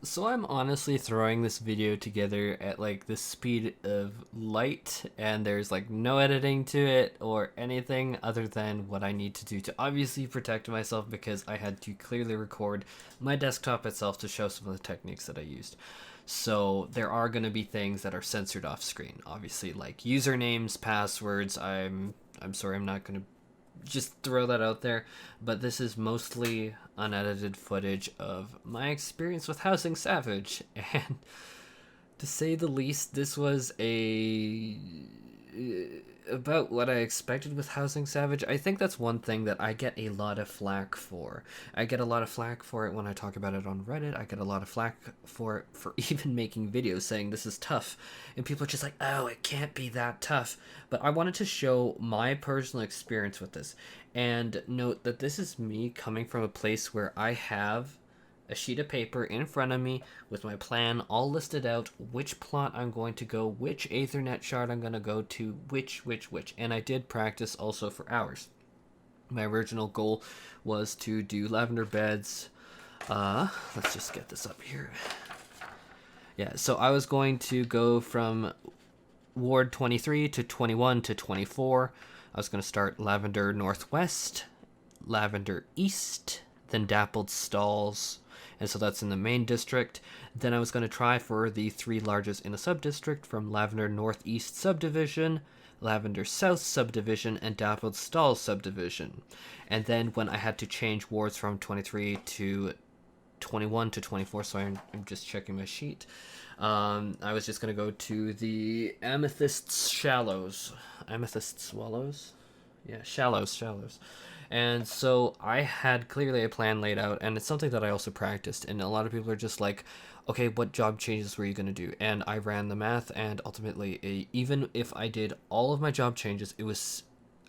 So I'm honestly throwing this video together at like the speed of light, and there's like no editing to it or anything other than what I need to do to obviously protect myself, because I had to clearly record my desktop itself to show some of the techniques that I used. So there are going to be things that are censored off screen, obviously, like usernames, passwords. I'm sorry, I'm not going to just throw that out there. But this is mostly unedited footage of my experience with Housing Savage, and to say the least, this was a about what I expected with Housing Savage. I think that's one thing that I get a lot of flack for. I get a lot of flack for it when I talk about it on Reddit. I get a lot of flack for it for even making videos saying this is tough. And people are just like, oh, it can't be that tough. But I wanted to show my personal experience with this. And note that this is me coming from a place where I have a sheet of paper in front of me with my plan all listed out, which plot I'm going to go, which Ethernet shard I'm going to go to, which. And I did practice also for hours. My original goal was to do lavender beds. Let's just get this up here. Yeah, so I was going to go from Ward 23 to 21 to 24. I was going to start Lavender Northwest, Lavender East, then Dappled Stalls, and so that's in the main district. Then I was going to try for the three largest in the sub-district, from Lavender Northeast Subdivision, Lavender South Subdivision, and Dappled Stalls Subdivision. And then when I had to change wards from 23 to 21 to 24, so I'm just checking my sheet. I was just going to go to the Amethyst Shallows. Amethyst Swallows? Yeah, Shallows. And so I had clearly a plan laid out, and it's something that I also practiced. And a lot of people are just like, okay, what job changes were you going to do? And I ran the math, and ultimately, even if I did all of my job changes, it was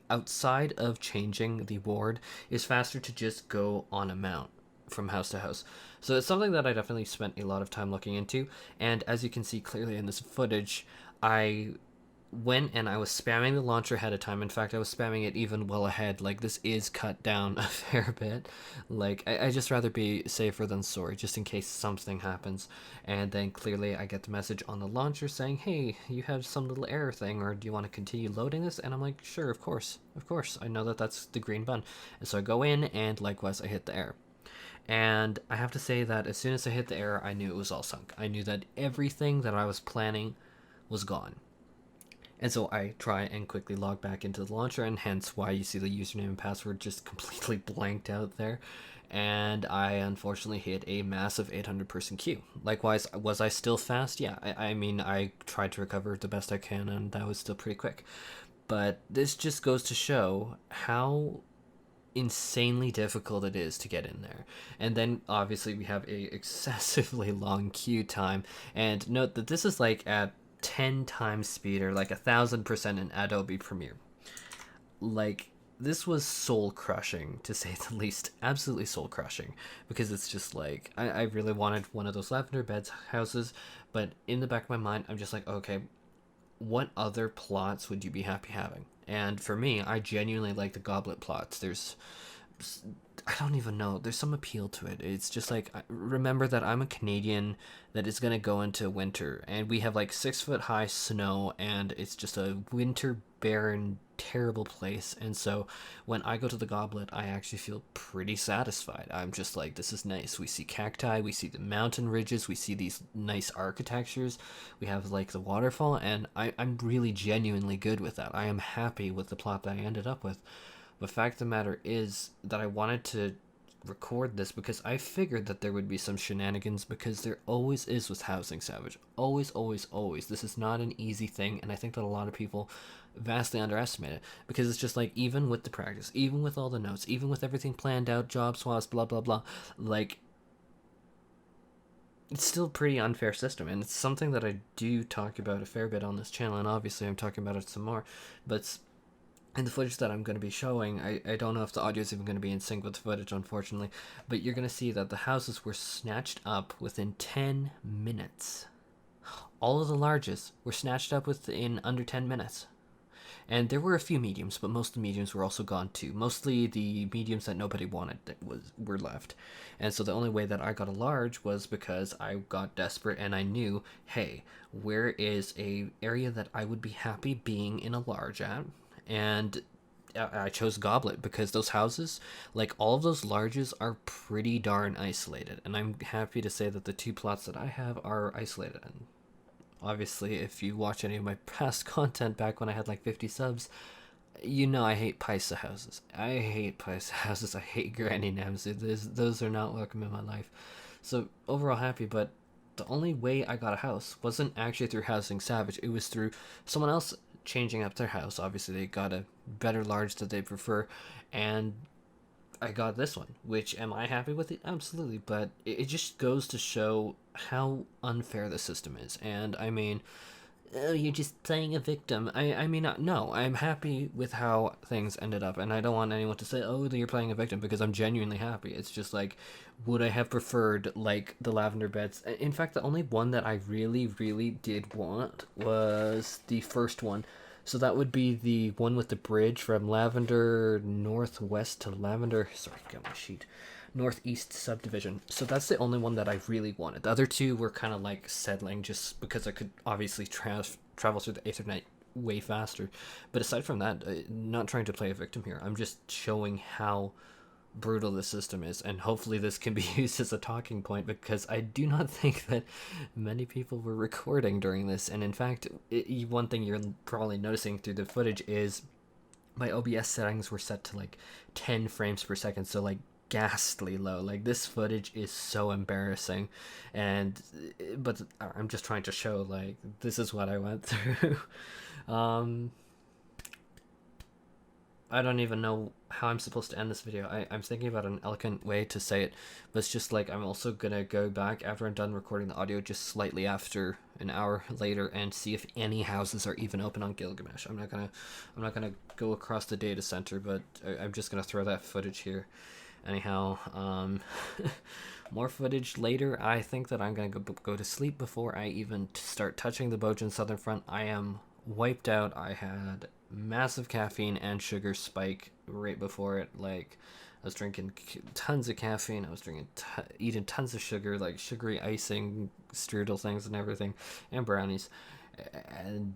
outside of changing the ward, is faster to just go on a mount from house to house. So it's something that I definitely spent a lot of time looking into. And as you can see clearly in this footage, I went and I was spamming the launcher ahead of time. In fact, I was spamming it even well ahead. Like, this is cut down a fair bit. Like, I just rather be safer than sorry, just in case something happens. And then clearly I get the message on the launcher saying, hey, you have some little error thing, or do you want to continue loading this? And I'm like, sure, of course. I know that that's the green button. And so I go in, and likewise I hit the error. And I have to say that as soon as I hit the error, I knew it was all sunk. I knew that everything that I was planning was gone. And so I try and quickly log back into the launcher, and hence why you see the username and password just completely blanked out there. And I unfortunately hit a massive 800-person queue. Likewise, was I still fast? Yeah, I mean, I tried to recover the best I can, and that was still pretty quick. But this just goes to show how insanely difficult it is to get in there. And then obviously we have a excessively long queue time. And note that this is like at 10 times speed, or like 1,000% in Adobe Premiere. Like, this was soul crushing, to say the least. Absolutely soul crushing, because it's just like I really wanted one of those lavender beds houses, but in the back of my mind I'm just like, okay, what other plots would you be happy having? And for me, I genuinely like the goblet plots. I don't even know. There's some appeal to it. It's just like, remember that I'm a Canadian that is gonna go into winter, and we have like 6 foot high snow, and it's just a winter barren, terrible place. And so when I go to the Goblet, I actually feel pretty satisfied. I'm just like, this is nice. We see cacti, we see the mountain ridges, we see these nice architectures, we have like the waterfall, and I'm really genuinely good with that. I am happy with the plot that I ended up with. The fact of the matter is that I wanted to record this because I figured that there would be some shenanigans, because there always is with Housing Savage. Always, always, always. This is not an easy thing, and I think that a lot of people vastly underestimate it, because it's just like, even with the practice, even with all the notes, even with everything planned out, job swaps, blah, blah, blah, like, it's still a pretty unfair system, and it's something that I do talk about a fair bit on this channel, and obviously I'm talking about it some more, but in the footage that I'm going to be showing, I don't know if the audio is even going to be in sync with the footage, unfortunately, but you're going to see that the houses were snatched up within 10 minutes. All of the largest were snatched up within under 10 minutes. And there were a few mediums, but most of the mediums were also gone too. Mostly the mediums that nobody wanted were left. And so the only way that I got a large was because I got desperate and I knew, hey, where is a area that I would be happy being in a large at? And I chose Goblet because those houses, like all of those larges, are pretty darn isolated. And I'm happy to say that the 2 plots that I have are isolated. And obviously, if you watch any of my past content back when I had like 50 subs, you know I hate Paisa houses. I hate Paisa houses. I hate Granny Nams. Those are not welcome in my life. So overall happy, but the only way I got a house wasn't actually through Housing Savage. It was through someone else changing up their house. Obviously, they got a better large that they prefer, and I got this one. Which, am I happy with it? Absolutely, but it just goes to show how unfair the system is. And I mean, oh, you're just playing a victim. I mean, no, I'm happy with how things ended up, and I don't want anyone to say, oh, you're playing a victim, because I'm genuinely happy. It's just like, would I have preferred, like, the lavender beds? In fact, the only one that I really, really did want was the first one. So that would be the one with the bridge from Lavender Northwest to Lavender, sorry, got my sheet, Northeast subdivision. So that's the only one that I really wanted. The other two were kind of like settling just because I could obviously travel through the Aethernet way faster. But aside from that, not trying to play a victim here. I'm just showing how brutal the system is, and hopefully this can be used as a talking point, because I do not think that many people were recording during this. And in fact, one thing you're probably noticing through the footage is my OBS settings were set to like 10 frames per second, so like ghastly low. Like, this footage is so embarrassing, and but I'm just trying to show, like, this is what I went through. I don't even know how I'm supposed to end this video. I'm thinking about an eloquent way to say it, but it's just like, I'm also gonna go back after I'm done recording the audio, just slightly after an hour later, and see if any houses are even open on Gilgamesh. I'm not gonna go across the data center, but I'm just gonna throw that footage here. Anyhow, more footage later. I think that I'm gonna go to sleep before I even start touching the Bojin Southern Front. I am wiped out. I had massive caffeine and sugar spike right before it. Like, I was drinking tons of caffeine. I was eating tons of sugar, like sugary icing, strudel things and everything, and brownies. And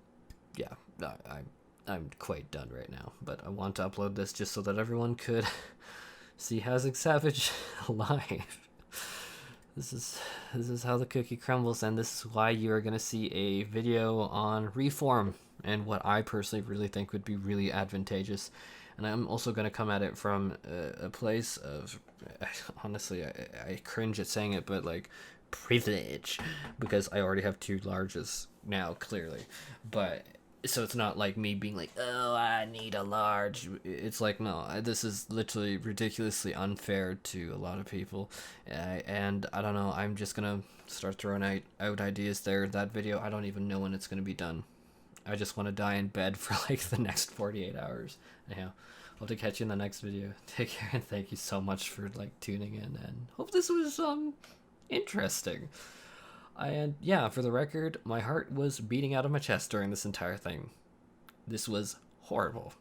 yeah, I'm quite done right now. But I want to upload this just so that everyone could see Housing Savage live. This is how the cookie crumbles, and this is why you are going to see a video on reform and what I personally really think would be really advantageous. And I'm also going to come at it from a place of, honestly, I cringe at saying it, but like, privilege, because I already have 2 larges now, clearly. But so it's not like me being like, oh, I need a large. It's like, no, this is literally ridiculously unfair to a lot of people. And I don't know, I'm just gonna start throwing out ideas there. That video, I don't even know when it's gonna be done. I just want to die in bed for like the next 48 hours. Anyhow, hope to catch you in the next video. Take care, and thank you so much for like tuning in, and hope this was interesting. And yeah, for the record, my heart was beating out of my chest during this entire thing. This was horrible.